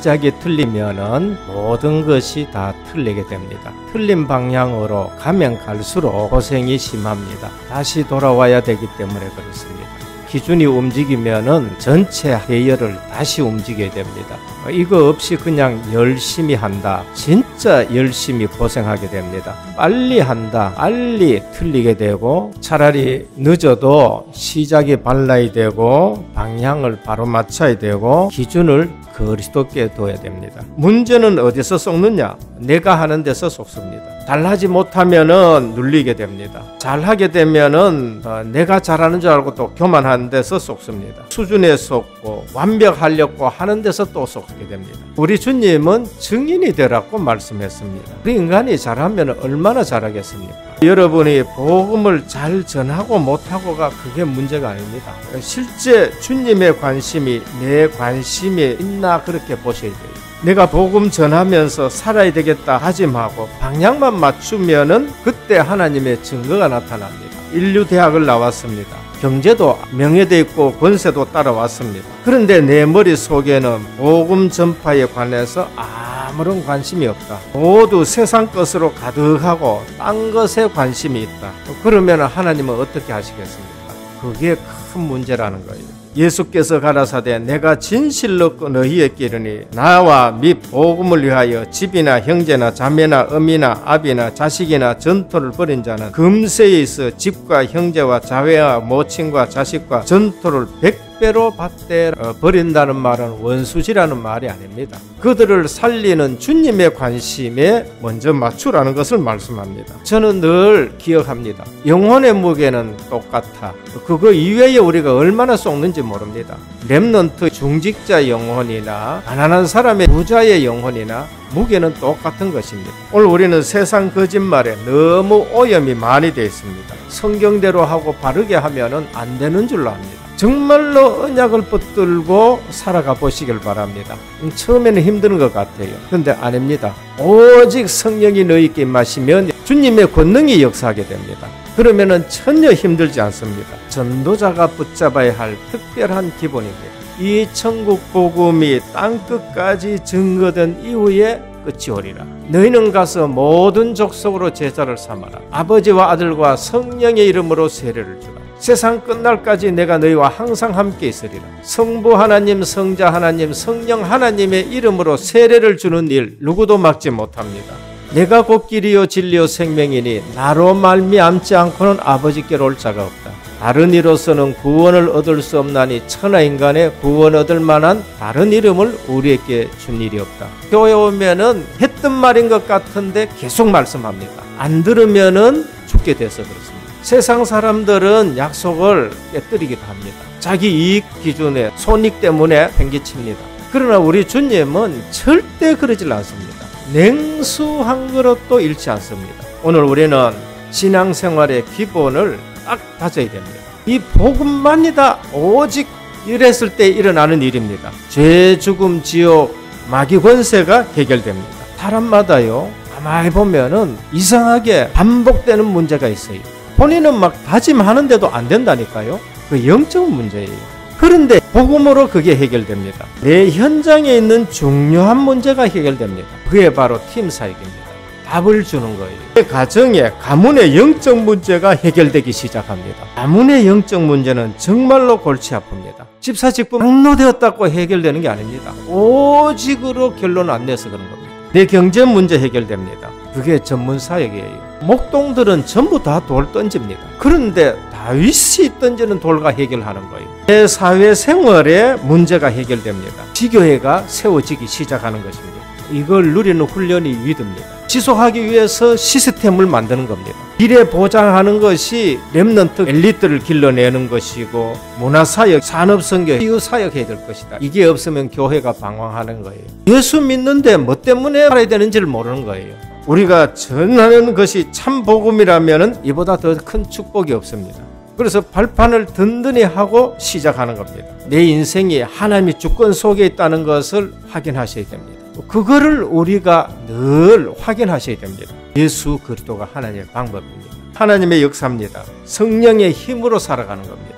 시작이 틀리면은 모든 것이 다 틀리게 됩니다. 틀린 방향으로 가면 갈수록 고생이 심합니다. 다시 돌아와야 되기 때문에 그렇습니다. 기준이 움직이면은 전체 해열을 다시 움직여야 됩니다. 이거 없이 그냥 열심히 한다. 진짜 열심히 고생하게 됩니다. 빨리 한다. 빨리 틀리게 되고 차라리 늦어도 시작이 빨라야 되고 방향을 바로 맞춰야 되고 기준을 그리스도께 둬야 됩니다. 문제는 어디서 썩느냐? 내가 하는 데서 썩습니다. 잘하지 못하면은 눌리게 됩니다. 잘하게 되면은 내가 잘하는 줄 알고 또 교만하는 데서 썩습니다. 수준에 썩고 완벽하려고 하는 데서 또 썩게 됩니다. 우리 주님은 증인이 되라고 말씀했습니다. 우리 인간이 잘하면 얼마나 잘하겠습니까? 여러분이 복음을 잘 전하고 못하고가 그게 문제가 아닙니다. 실제 주님의 관심이 내 관심이 있나 그렇게 보셔야 돼요. 내가 복음 전하면서 살아야 되겠다 다짐하고 방향만 맞추면은 그때 하나님의 증거가 나타납니다. 인류대학을 나왔습니다. 경제도 명예도 있고 권세도 따라왔습니다. 그런데 내 머릿속에는 복음 전파에 관해서 아무런 관심이 없다. 모두 세상 것으로 가득하고 딴 것에 관심이 있다. 그러면 하나님은 어떻게 하시겠습니까? 그게 큰 문제라는 거예요. 예수께서 가라사대 내가 진실로 너희에게 이르니 나와 및 복음을 위하여 집이나 형제나 자매나 어미나 아비나 자식이나 전토를 벌인 자는 금세에 있어 집과 형제와 자매와 모친과 자식과 전토를 100배로 받되 버린다는 말은 원수지라는 말이 아닙니다. 그들을 살리는 주님의 관심에 먼저 맞추라는 것을 말씀합니다. 저는 늘 기억합니다. 영혼의 무게는 똑같아. 그거 이외에 우리가 얼마나 쏟는지 모릅니다. 렘넌트 중직자 영혼이나 가난한 사람의 부자의 영혼이나 무게는 똑같은 것입니다. 오늘 우리는 세상 거짓말에 너무 오염이 많이 되어 있습니다. 성경대로 하고 바르게 하면은 안 되는 줄로 압니다. 정말로 언약을 붙들고 살아가 보시길 바랍니다. 처음에는 힘든 것 같아요. 그런데 아닙니다. 오직 성령이 너희께 임하시면 주님의 권능이 역사하게 됩니다. 그러면은 전혀 힘들지 않습니다. 전도자가 붙잡아야 할 특별한 기본입니다. 이 천국 복음이 땅끝까지 증거된 이후에 끝이 오리라. 너희는 가서 모든 족속으로 제자를 삼아라. 아버지와 아들과 성령의 이름으로 세례를 주라. 세상 끝날까지 내가 너희와 항상 함께 있으리라. 성부 하나님, 성자 하나님, 성령 하나님의 이름으로 세례를 주는 일 누구도 막지 못합니다. 내가 곧 길이요 진리요 생명이니 나로 말미암지 않고는 아버지께로 올 자가 없다. 다른 이로서는 구원을 얻을 수 없나니 천하인간의 구원 얻을 만한 다른 이름을 우리에게 준 일이 없다. 교회 오면은 했던 말인 것 같은데 계속 말씀합니다. 안 들으면은 죽게 돼서 그렇습니다. 세상 사람들은 약속을 깨뜨리기도 합니다. 자기 이익 기준에 손익 때문에 팽개칩니다. 그러나 우리 주님은 절대 그러질 않습니다. 냉수 한 그릇도 잃지 않습니다. 오늘 우리는 신앙생활의 기본을 딱 다져야 됩니다. 이 복음만이다. 오직 이랬을 때 일어나는 일입니다. 죄, 죽음, 지옥, 마귀 권세가 해결됩니다. 사람마다요 가만히 보면은 이상하게 반복되는 문제가 있어요. 본인은 막 다짐하는데도 안 된다니까요. 그 영적 문제예요. 그런데 복음으로 그게 해결됩니다. 내 현장에 있는 중요한 문제가 해결됩니다. 그게 바로 팀 사역입니다. 답을 주는 거예요. 내 가정에 가문의 영적 문제가 해결되기 시작합니다. 가문의 영적 문제는 정말로 골치 아픕니다. 집사직분 막노되었다고 해결되는 게 아닙니다. 오직으로 결론 안 내서 그런 겁니다. 내 경제 문제 해결됩니다. 그게 전문 사역이에요. 목동들은 전부 다 돌 던집니다. 그런데 다윗이 던지는 돌과 해결하는 거예요. 내 사회생활에 문제가 해결됩니다. 지교회가 세워지기 시작하는 것입니다. 이걸 누리는 훈련이 위드입니다. 지속하기 위해서 시스템을 만드는 겁니다. 미래 보장하는 것이 렘넌트 엘리트를 길러내는 것이고 문화사역, 산업선교, 이웃사역 해야 될 것이다. 이게 없으면 교회가 방황하는 거예요. 예수 믿는데 뭐 때문에 살아야 되는지를 모르는 거예요. 우리가 전하는 것이 참 복음이라면 이보다 더 큰 축복이 없습니다. 그래서 발판을 든든히 하고 시작하는 겁니다. 내 인생이 하나님의 주권 속에 있다는 것을 확인하셔야 됩니다. 그거를 우리가 늘 확인하셔야 됩니다. 예수 그리스도가 하나님의 방법입니다. 하나님의 역사입니다. 성령의 힘으로 살아가는 겁니다.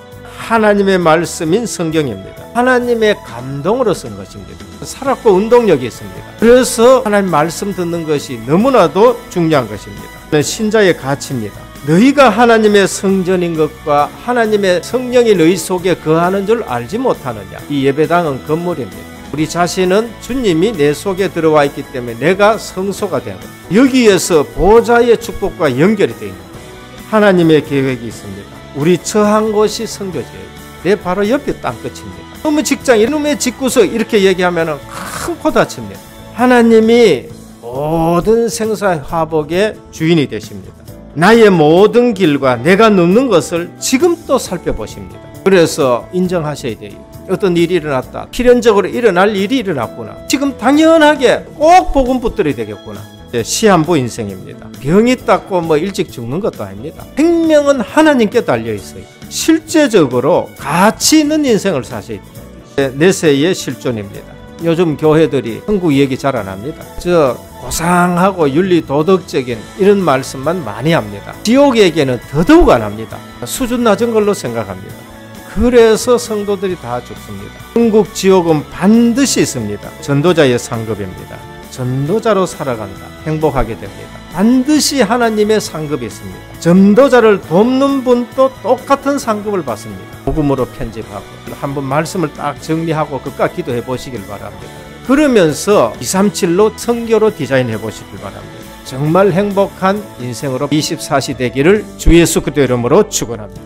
하나님의 말씀인 성경입니다. 하나님의 감동으로 쓴 것입니다. 살았고 운동력이 있습니다. 그래서 하나님 말씀 듣는 것이 너무나도 중요한 것입니다. 신자의 가치입니다. 너희가 하나님의 성전인 것과 하나님의 성령이 너희 속에 거하는 줄 알지 못하느냐. 이 예배당은 건물입니다. 우리 자신은 주님이 내 속에 들어와 있기 때문에 내가 성소가 되는 거예요. 여기에서 보좌의 축복과 연결이 되어 있는 거예요. 하나님의 계획이 있습니다. 우리 처한 곳이 성교지예요. 내 바로 옆에 땅끝입니다. 너무 직장, 이놈의 집구석 이렇게 얘기하면 큰 코 다칩니다. 하나님이 모든 생사 화복의 주인이 되십니다. 나의 모든 길과 내가 눕는 것을 지금 또 살펴보십니다. 그래서 인정하셔야 돼요. 어떤 일이 일어났다. 필연적으로 일어날 일이 일어났구나. 지금 당연하게 꼭 복음 붙들어야 되겠구나. 시한부 인생입니다. 병이 닦고 뭐 일찍 죽는 것도 아닙니다. 생명은 하나님께 달려있어요. 실제적으로 가치 있는 인생을 사셔야 됩니다. 내세의 실존입니다. 요즘 교회들이 천국 얘기 잘 안 합니다. 고상하고 윤리 도덕적인 이런 말씀만 많이 합니다. 지옥 얘기는 더더욱 안 합니다. 수준 낮은 걸로 생각합니다. 그래서 성도들이 다 죽습니다. 천국 지옥은 반드시 있습니다. 전도자의 상급입니다. 전도자로 살아간다. 행복하게 됩니다. 반드시 하나님의 상급이 있습니다. 전도자를 돕는 분도 똑같은 상급을 받습니다. 복음으로 편집하고 한번 말씀을 딱 정리하고 그까 기도해 보시길 바랍니다. 그러면서 237로 선교로 디자인해 보시길 바랍니다. 정말 행복한 인생으로 24시 되기를 주 예수 그리스도 이름으로 축원합니다.